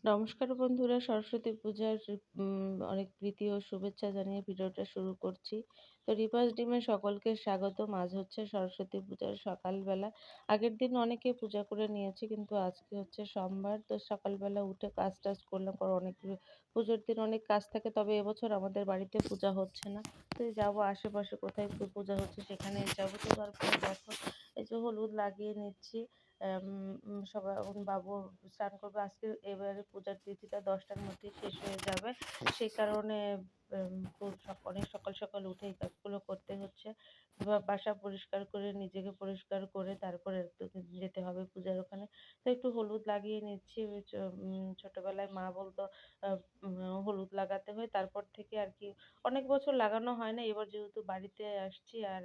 নমস্কার বন্ধুরা, সরস্বতী পূজার অনেক প্রীতি ও শুভেচ্ছা জানিয়ে ভিডিওটা শুরু করছি। তো রিভাস ডিমে সকলকে স্বাগতম। আজ হচ্ছে সরস্বতী পূজার সকালবেলা। আগের দিন অনেকে পূজা করে নিয়েছে, কিন্তু আজকে হচ্ছে সোমবার। তো সকালবেলা উঠে কাজ-টাজ করলাম, কারণ অনেক পুজোর দিন অনেক কাজ থাকে। তবে এবছর আমাদের বাড়িতে পূজা হচ্ছে না। তো যাবো আশেপাশে কোথায় পূজা হচ্ছে সেখানে যাবো। তো তারপরে দেখো এই যে হলুদ লাগিয়ে নিচ্ছি। সবাই এখন বাবু স্নান করবে। আজকে এবারে পূজার তিথিটা ১০টার মধ্যেই শেষ হয়ে যাবে। সেই কারণে খুব অনেক সকাল সকাল উঠে এই কাজগুলো করতে হচ্ছে। বাসা পরিষ্কার করে নিজেকে পরিষ্কার করে তারপরে একটু যেতে হবে পূজার ওখানে। তো একটু হলুদ লাগিয়ে নিচ্ছি। ছোটবেলায় মা বলতো আ উম হলুদ লাগাতে হয়। তারপর থেকে আর কি অনেক বছর লাগানো হয় না। এবার যেহেতু বাড়িতে আসছি আর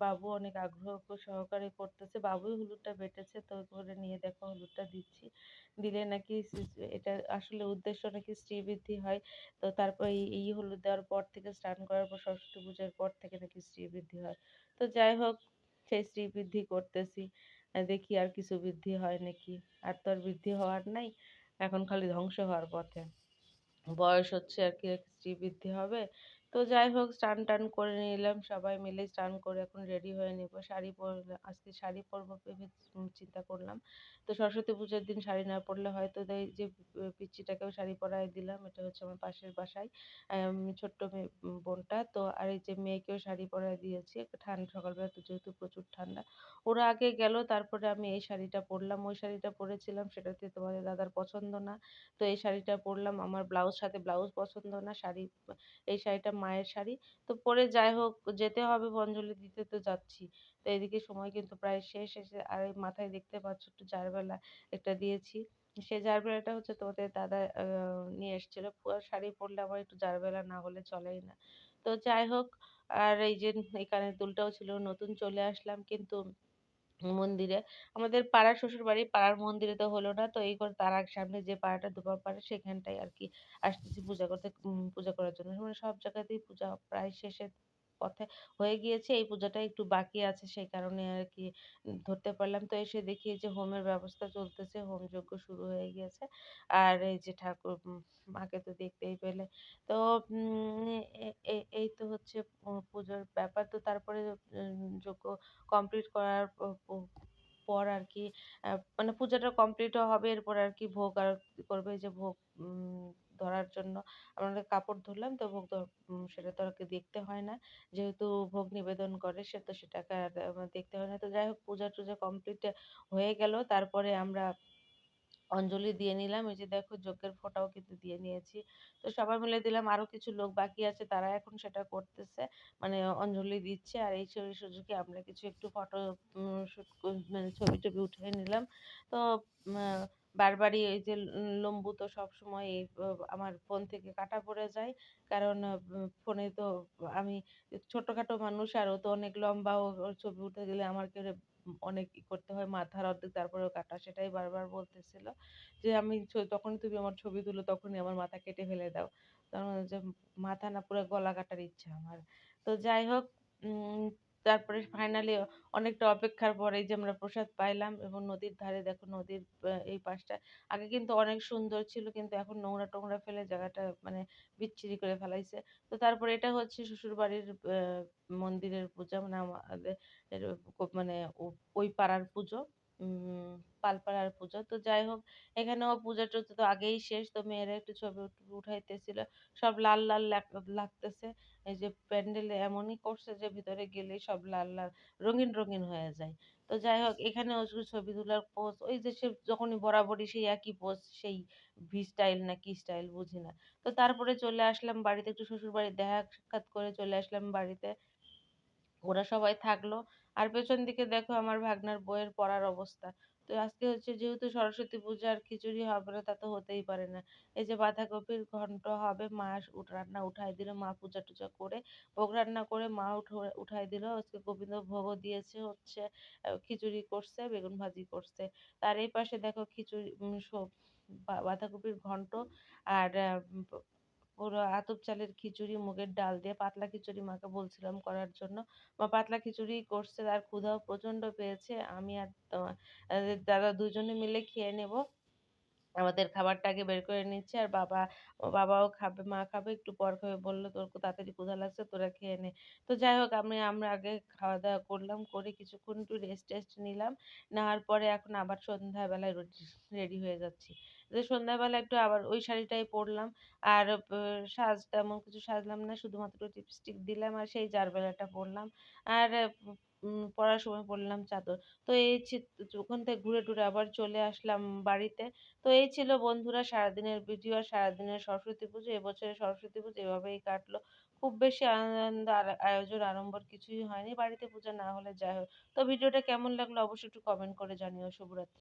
বাবু অনেক আগ্রহ সহকারে করতেছে। বাবুই হলুদটা বেটেছে, তো করে নিয়ে দেখো হলুদটা দিচ্ছি। দিলে নাকি এটা আসলে উদ্দেশ্য নাকি শ্রীবৃদ্ধি হয়। তো তারপর এই হলুদ দেওয়ার পর থেকে, স্নান করার পর সরস্বতী পূজার পর থেকে নাকি শ্রীবৃদ্ধি হয়। তো যাই হোক, সেই শ্রীবৃদ্ধি করতেছি। দেখি আর কিছু বৃদ্ধি হয় নাকি। আর তো আর বৃদ্ধি হওয়ার নাই। এখন খালি ধ্বংস হওয়ার পথে। বয়স হচ্ছে আর কি শ্রীবৃদ্ধি হবে। তো যাই হোক, স্নান-টান করে নিলাম। সবাই মিলে স্নান করে এখন রেডি হয়ে নিব। শাড়ি আজকে শাড়ি পরবো ভেবে চিন্তা করলাম। তো সরস্বতী পূজার দিন শাড়ি না পরলে হয়তো এই যে পিচ্চিটাকেও শাড়ি পরায় দিলাম। এটা হচ্ছে আমার পাশের বাসায় ছোট্ট মেয়ে বোনটা। তো আর এই যে মেয়েকেও শাড়ি পরায় দিয়েছি। সকালবেলা তো যেহেতু প্রচুর ঠান্ডা। ওরা আগে গেল, তারপরে আমি এই শাড়িটা পরলাম। ওই শাড়িটা পরেছিলাম, সেটাতে তোমাদের দাদার পছন্দ না। তো এই শাড়িটা পরলাম। আমার সাথে ব্লাউজ পছন্দ না। এই শাড়িটা মায়ের শাড়ি। তো পরে যাই হোক, যেতে হবে অঞ্জলি দিতে, তো যাচ্ছি। তো এদিকে সময় কিন্তু প্রায় শেষ। আর এই মাথায় দেখতে পাচ্ছ একটু জারবেলা একটা দিয়েছি। সেই জারবেলাটা হচ্ছে তোমাদের দাদা নিয়ে এসেছিল। শাড়ি পরলে আমার একটু জারবেলা না হলে চলেই না। তো যাই হোক, আর এই যে এই কানের দুলটাও ছিল, নতুন চলে আসলাম কিন্তু মন্দিরে। আমাদের পাড়ার শ্বশুরবাড়ি, পাড়ার মন্দিরে তো হলো না। তো এই করে তার সামনে যে পাড়াটা, দুপা পাড়া, সেখানটায় আরকি আসতেছি পূজা করতে, পূজা করার জন্য। মানে সব জায়গাতেই পূজা প্রায় শেষের পথে হয়ে গিয়েছে। এই পূজাটা একটু বাকি আছে, সেই কারণে আরকি ধরতে পারলাম। তো এসে দেখি এই যে হোমের ব্যবস্থা চলতেছে, হোমযজ্ঞ শুরু হয়ে গিয়েছে। আর এই যে ঠাকুর মাকে তো দেখতেই পেলে। তো উম এ এ এই তো হচ্ছে পুজোর ব্যাপার। তো তারপরে যজ্ঞ কমপ্লিট করার পর আরকি মানে পূজাটা কমপ্লিটও হবে। এরপর আরকি ভোগ আরতি করবে। যে ভোগ ধরার জন্য আমরা কাপড় ধরলাম। তো সেটা তো আর কি দেখতে হয় না। যেহেতু ভোগ নিবেদন করে, সে তো সেটাকে আর দেখতে হয় না। তো যাই হোক, পূজা-টূজা কমপ্লিট হয়ে গেল। তারপরে আমরা অঞ্জলি দিয়ে নিলাম। এই যে দেখো, যজ্ঞের ফোঁটাও কিন্তু দিয়ে নিয়েছি। তো সবাই মিলে দিলাম। আরো কিছু লোক বাকি আছে, তারা এখন সেটা করতেছে। মানে অঞ্জলি দিচ্ছে। আর এই সুযোগে আমরা কিছু একটু ফটো শুট মানে ছবি-টবি উঠিয়ে নিলাম। তো আ বারবারই এই যে লম্বু তো সবসময় আমার ফোন থেকে কাটা পড়ে যায়। কারণ ফোনে তো আমি ছোটখাটো মানুষ, আর ও তো অনেক লম্বা। ওর ছবি উঠে গেলে আমাকে অনেক করতে হয়, মাথার অর্ধেক তারপরেও কাটা। সেটাই বারবার বলতেছিল যে, "আমি যখনই তুমি আমার ছবি তুলো তখনই আমার মাথা কেটে ফেলে দাও।" তার মানে যে মাথা না, পুরা গলা কাটার ইচ্ছা আমার। তো যাই হোক, উম তারপরে ফাইনালি অনেকটা অপেক্ষার পরে এই যে আমরা প্রসাদ পাইলাম, এবং নদীর ধারে দেখো, নদীর এই পাশটা আগে কিন্তু অনেক সুন্দর ছিল, কিন্তু এখন নোংরা-টোংরা ফেলে জায়গাটা মানে বিচ্ছিরি করে ফেলাইছে। তো তারপরে এটা হচ্ছে শ্বশুরবাড়ির মন্দিরের পূজা, মানে আমাদের এর মানে ওই পাড়ার পুজো। উম পালপাড়ার পুজো। তো যাই হোক, এখানেও পূজা-টুজা তো আগেই শেষ। তো মেয়েরা একটু ছবি উঠাইতেছিল। সব লাল, লাল লাগতেছে। এই যে প্যান্ডেলে এমনই করছে যে ভিতরে গেলেই সব লাল, লাল রঙিন, রঙিন হয়ে যায়। তো যাই হোক, এখানেও শুধু ছবি তোলার পোজ, ওই যে সে যখনই বরাবরই সেই একই পোজ, সেই ভি স্টাইল না কি স্টাইল বুঝি না। তো তারপরে চলে আসলাম বাড়িতে, একটু শ্বশুরবাড়ির দেখা সাক্ষাৎ করে চলে আসলাম বাড়িতে। ওরা সবাই থাকলো। আর পেছন দিকে দেখো আমার ভাগনার বউয়ের পড়ার অবস্থা। তো আজকে হচ্ছে যেহেতু সরস্বতী পূজা, আর খিচুড়ি হবে না তা তো হতেই পারে না। এই যে বাঁধাকপির ঘন্ট হবে, মা রান্না উঠায় দিল। মা পূজা-টুজা করে ভোগ রান্না করে মা উঠায় দিল। আজকে গোবিন্দ ভোগও দিয়েছে, হচ্ছে খিচুড়ি করছে, বেগুন ভাজি করছে। তার এই পাশে দেখো খিচুড়ি বাঁধাকপির ঘন্ট, আর পুরো আতপ চালের খিচুড়ি, মুগের ডাল দিয়ে পাতলা খিচুড়ি মাকে বলছিলাম করার জন্য। মা পাতলা খিচুড়ি করছে, আর ক্ষুধাও প্রচন্ড পেয়েছে। আমি আর দাদা দুজনে মিলে খেয়ে নেব। আমাদের খাবারটা আগে বের করে নিচ্ছি। আর বাবাও খাবে, মা খাবে, একটু পর খাবে বলল, "তোর তাড়াতাড়ি ক্ষুধা লাগছে, তোরা খেয়ে নে।" তো যাই হোক আমরা আগে খাওয়া-দাওয়া করলাম। করে কিছুক্ষণ একটু রেস্ট-টেস্ট নিলাম। নেওয়ার পরে এখন আবার সন্ধ্যাবেলায় রেডি হয়ে যাচ্ছি। যে সন্ধ্যাবেলা একটু আবার ওই শাড়িটাই পরলাম। আর তেমন কিছু সাজলাম না। শুধুমাত্র লিপস্টিক দিলাম আর সেই জার বেলাটা পরলাম। আর পড়ার সময় পরলাম চাদর। তো এই ওখান থেকে ঘুরে টুরে আবার চলে আসলাম বাড়িতে। তো এই ছিল বন্ধুরা সারাদিনের ভিডিও আর সারাদিনের সরস্বতী পুজো। এবছরের সরস্বতী পুজো এভাবেই কাটলো। খুব বেশি আনন্দ আয়োজন আড়ম্বর কিছুই হয়নি। বাড়িতে পূজা না হলে যাই হোক। তো ভিডিওটা কেমন লাগলো অবশ্যই একটু কমেন্ট করে জানিও। শুভরাত্রি।